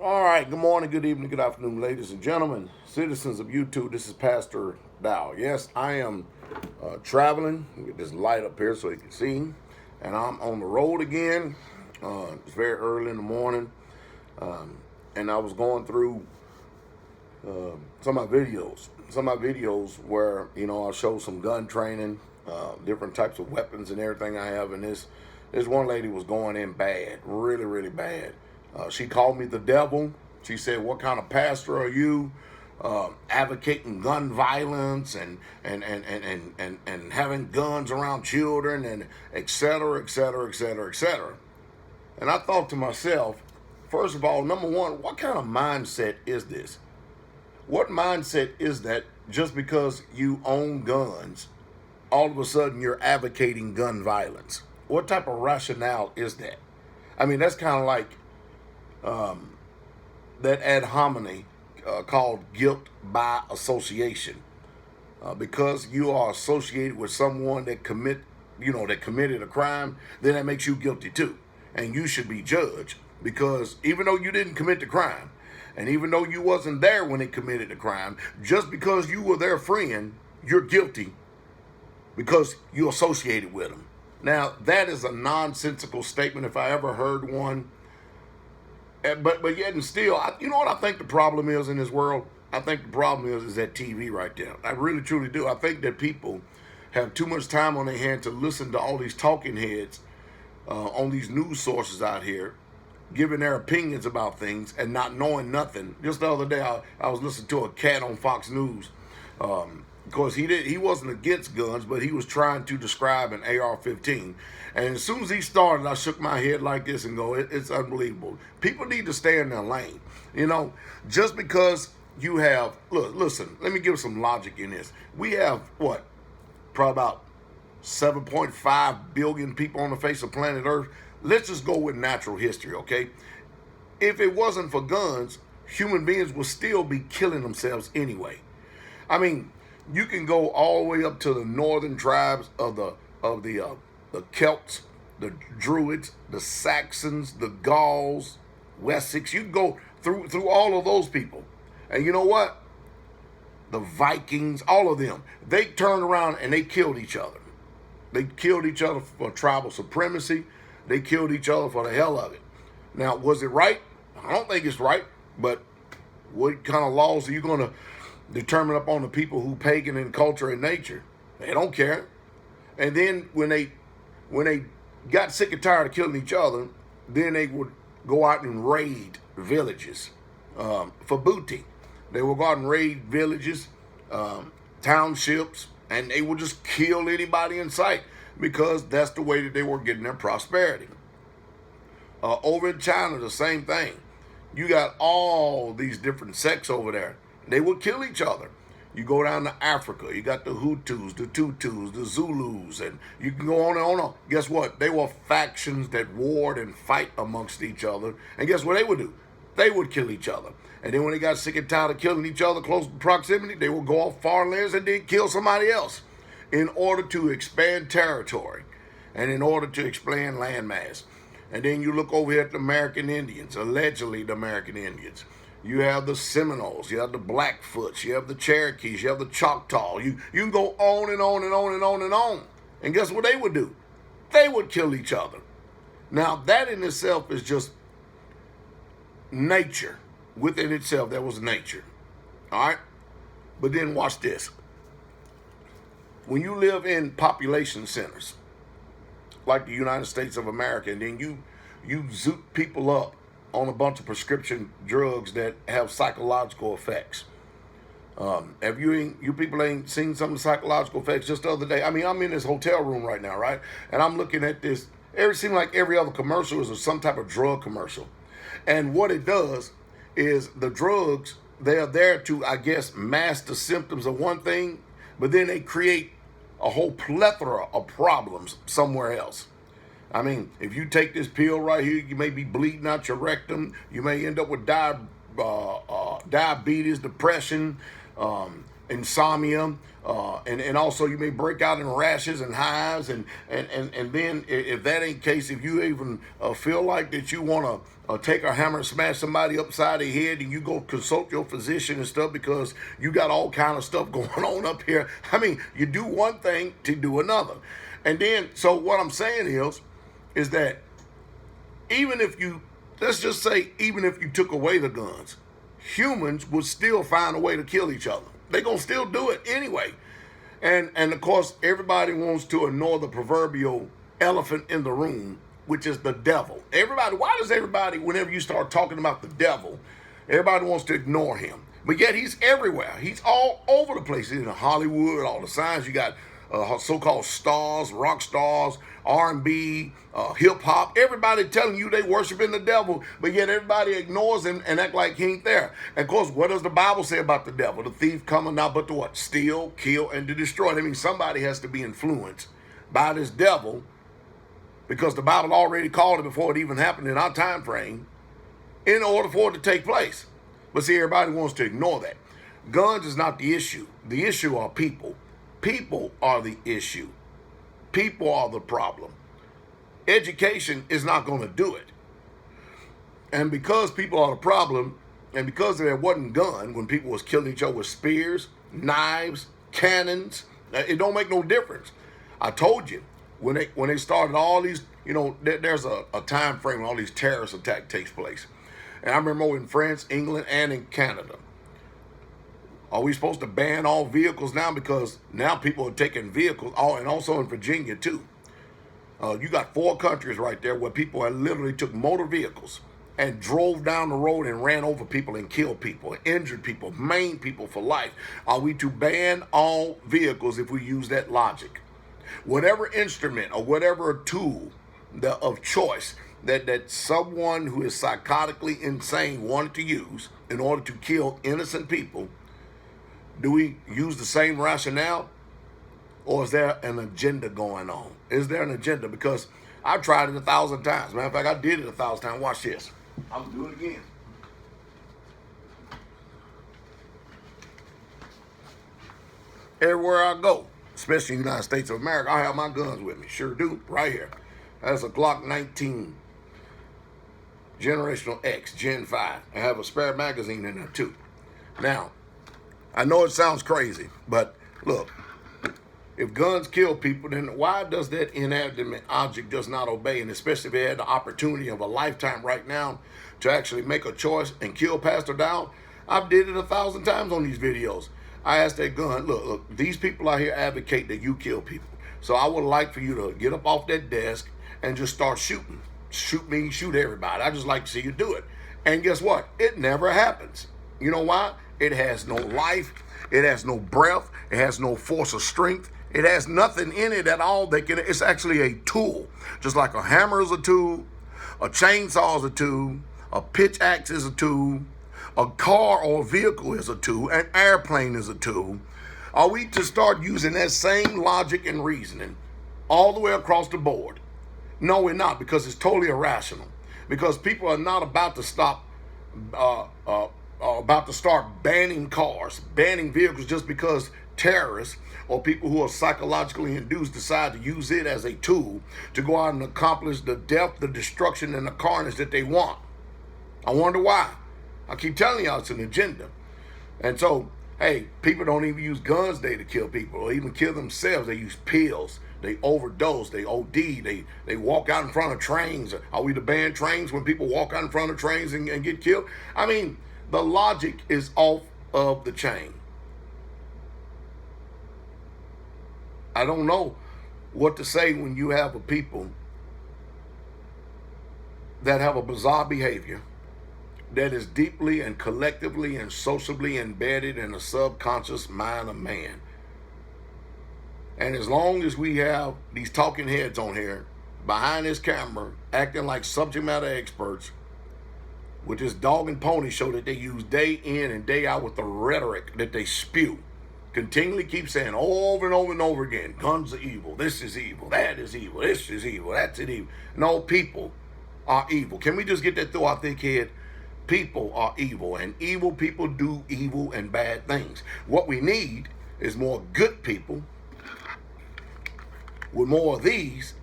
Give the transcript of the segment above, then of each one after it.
All right, good morning, good evening, good afternoon, ladies and gentlemen, citizens of YouTube. This is Pastor Dow. Yes, I am traveling. Get this light up here so you can see. And I'm on the road again. It's very early in the morning. And I was going through some of my videos. Some of my videos where, I show some gun training, different types of weapons and everything I have. And this one lady was going in bad, really, really bad. She called me the devil. She said, "What kind of pastor are you? Advocating gun violence and having guns around children and et cetera, et cetera, et cetera, et cetera." And I thought to myself, first of all, number one, what kind of mindset is this? What mindset is that just because you own guns, all of a sudden you're advocating gun violence? What type of rationale is that? I mean, that's kind of like that ad hominem called guilt by association. Because you are associated with someone that committed a crime, then that makes you guilty too, and you should be judged. Because even though you didn't commit the crime, and even though you wasn't there when they committed the crime, just because you were their friend, you're guilty because you associated with them. Now, that is a nonsensical statement if I ever heard one. But yet and still, you know what I think the problem is in this world? I think the problem is that TV right there. I really, truly do. I think that people have too much time on their hand to listen to all these talking heads on these news sources out here, giving their opinions about things and not knowing nothing. Just the other day, I was listening to a cat on Fox News. Of course, he wasn't against guns, but he was trying to describe an AR-15. And as soon as he started, I shook my head like this and go, it's unbelievable. People need to stay in their lane. Just because you have, listen, let me give some logic in this. We have, probably about 7.5 billion people on the face of planet Earth. Let's just go with natural history, okay? If it wasn't for guns, human beings would still be killing themselves anyway. I mean, you can go all the way up to the northern tribes of the Celts, the Druids, the Saxons, the Gauls, Wessex. You can go through all of those people. And you know what? The Vikings, all of them, they turned around and they killed each other. They killed each other for tribal supremacy. They killed each other for the hell of it. Now, was it right? I don't think it's right. But what kind of laws are you going to determine upon the people who pagan in culture and nature? They don't care. And then when they got sick and tired of killing each other, then they would go out and raid villages for booty. They would go out and raid villages, townships, and they would just kill anybody in sight because that's the way that they were getting their prosperity. Over in China, the same thing. You got all these different sects over there. They would kill each other. You go down to Africa, you got the Hutus, the Tutus, the Zulus, and you can go on and on and on. Guess what? They were factions that warred and fight amongst each other. And guess what they would do? They would kill each other. And then when they got sick and tired of killing each other close proximity, they would go off foreign lands and then kill somebody else in order to expand territory and in order to expand landmass. And then you look over here at the American Indians, allegedly the American Indians. You have the Seminoles, you have the Blackfoots, you have the Cherokees, you have the Choctaw. You can go on and on and on and on and on. And guess what they would do? They would kill each other. Now, that in itself is just nature. Within itself, that was nature. All right? But then watch this. When you live in population centers, like the United States of America, and then you zoot people up on a bunch of prescription drugs that have psychological effects. Have you people ain't seen some of the psychological effects? Just the other day, I mean, I'm in this hotel room right now, right? And I'm looking at this. It seems like every other commercial is some type of drug commercial. And what it does is the drugs, they are there to, I guess, mask the symptoms of one thing, but then they create a whole plethora of problems somewhere else. I mean, if you take this pill right here, you may be bleeding out your rectum. You may end up with diabetes, depression, insomnia, and also you may break out in rashes and hives, and then if that ain't the case, if you even feel like that you want to take a hammer and smash somebody upside the head, and you go consult your physician and stuff because you got all kind of stuff going on up here. I mean, you do one thing to do another. And then, so what I'm saying is that even if you, let's just say, even if you took away the guns, humans would still find a way to kill each other. They're going to still do it anyway. And of course, everybody wants to ignore the proverbial elephant in the room, which is the devil. Everybody, why does everybody, whenever you start talking about the devil, everybody wants to ignore him? But yet he's everywhere. He's all over the place. He's in Hollywood, all the signs. You got so-called stars, rock stars, R&B, hip-hop. Everybody telling you they worshiping the devil, but yet everybody ignores him and act like he ain't there. And of course, what does the Bible say about the devil? The thief coming not but to what? Steal, kill, and to destroy. I mean, somebody has to be influenced by this devil, because the Bible already called it before it even happened in our time frame, in order for it to take place. But see, everybody wants to ignore that. Guns is not the issue. The issue are people. People are the issue. People are the problem. Education is not going to do it. And because people are the problem, and because there wasn't gun when people was killing each other with spears, knives, cannons, it don't make no difference. I told you, when they started all these, you know, there's a time frame when all these terrorist attacks takes place. And I remember in France, England, and in Canada. Are we supposed to ban all vehicles now? Because now people are taking vehicles, and also in Virginia too. You got 4 countries right there where people had literally took motor vehicles and drove down the road and ran over people and killed people, injured people, maimed people for life. Are we to ban all vehicles if we use that logic? Whatever instrument or whatever tool of choice that someone who is psychotically insane wanted to use in order to kill innocent people, do we use the same rationale, or is there an agenda going on? Is there an agenda? Because I've tried it 1,000 times. Matter of fact, I did it 1,000 times. Watch this. I'll do it again. Everywhere I go, especially in the United States of America, I have my guns with me. Sure do, right here. That's a Glock 19 Generational X Gen 5. I have a spare magazine in there too. Now, I know it sounds crazy, but look, if guns kill people, then why does that inanimate object does not obey? And especially if they had the opportunity of a lifetime right now to actually make a choice and kill Pastor Dow. I've did it 1,000 times on these videos. I asked that gun, look, these people out here advocate that you kill people. So I would like for you to get up off that desk and just start shooting. Shoot me, shoot everybody. I just like to see you do it. And guess what? It never happens. You know why? It has no life. It has no breath. It has no force or strength. It has nothing in it at all. It's actually a tool. Just like a hammer is a tool, a chainsaw is a tool, a pitch axe is a tool, a car or a vehicle is a tool, an airplane is a tool. Are we to start using that same logic and reasoning all the way across the board? No, we're not, because it's totally irrational. Because people are not about to stop about to start banning cars, banning vehicles just because terrorists or people who are psychologically induced decide to use it as a tool to go out and accomplish the death, the destruction, and the carnage that they want. I wonder why. I keep telling y'all it's an agenda. And so, hey, people don't even use guns today to kill people or even kill themselves. They use pills. They overdose. They OD. They walk out in front of trains. Are we to ban trains when people walk out in front of trains and get killed? I mean, the logic is off of the chain. I don't know what to say when you have a people that have a bizarre behavior that is deeply and collectively and sociably embedded in the subconscious mind of man. And as long as we have these talking heads on here behind this camera acting like subject matter experts with this dog and pony show that they use day in and day out with the rhetoric that they spew, continually keep saying over and over and over again, guns are evil, this is evil, that is evil, this is evil, that's it evil. No, people are evil. Can we just get that through our thick head? people are evil, and evil people do evil and bad things. What we need is more good people with more of these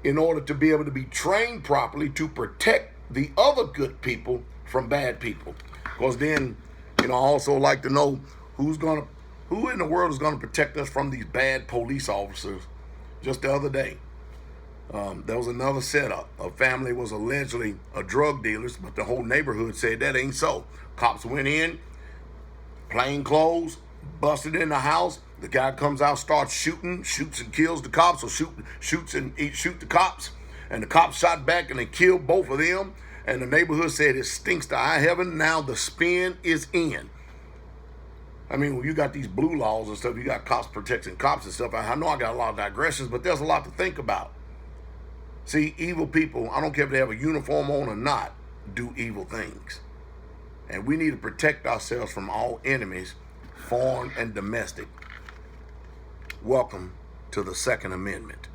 in order to be able to be trained properly to protect the other good people from bad people. Because then, I also like to know who in the world is going to protect us from these bad police officers. Just the other day, there was another setup. A family was allegedly a drug dealers, but the whole neighborhood said that ain't so. Cops went in, plain clothes, busted in the house. The guy comes out, starts shooting, shoots and kills the cops, or shoot the cops. And the cops shot back and they killed both of them. And the neighborhood said it stinks to high heaven. Now the spin is in. I mean, when you got these blue laws and stuff, you got cops protecting cops and stuff. I know I got a lot of digressions, but there's a lot to think about. See, evil people, I don't care if they have a uniform on or not, do evil things. And we need to protect ourselves from all enemies, foreign and domestic. Welcome to the Second Amendment.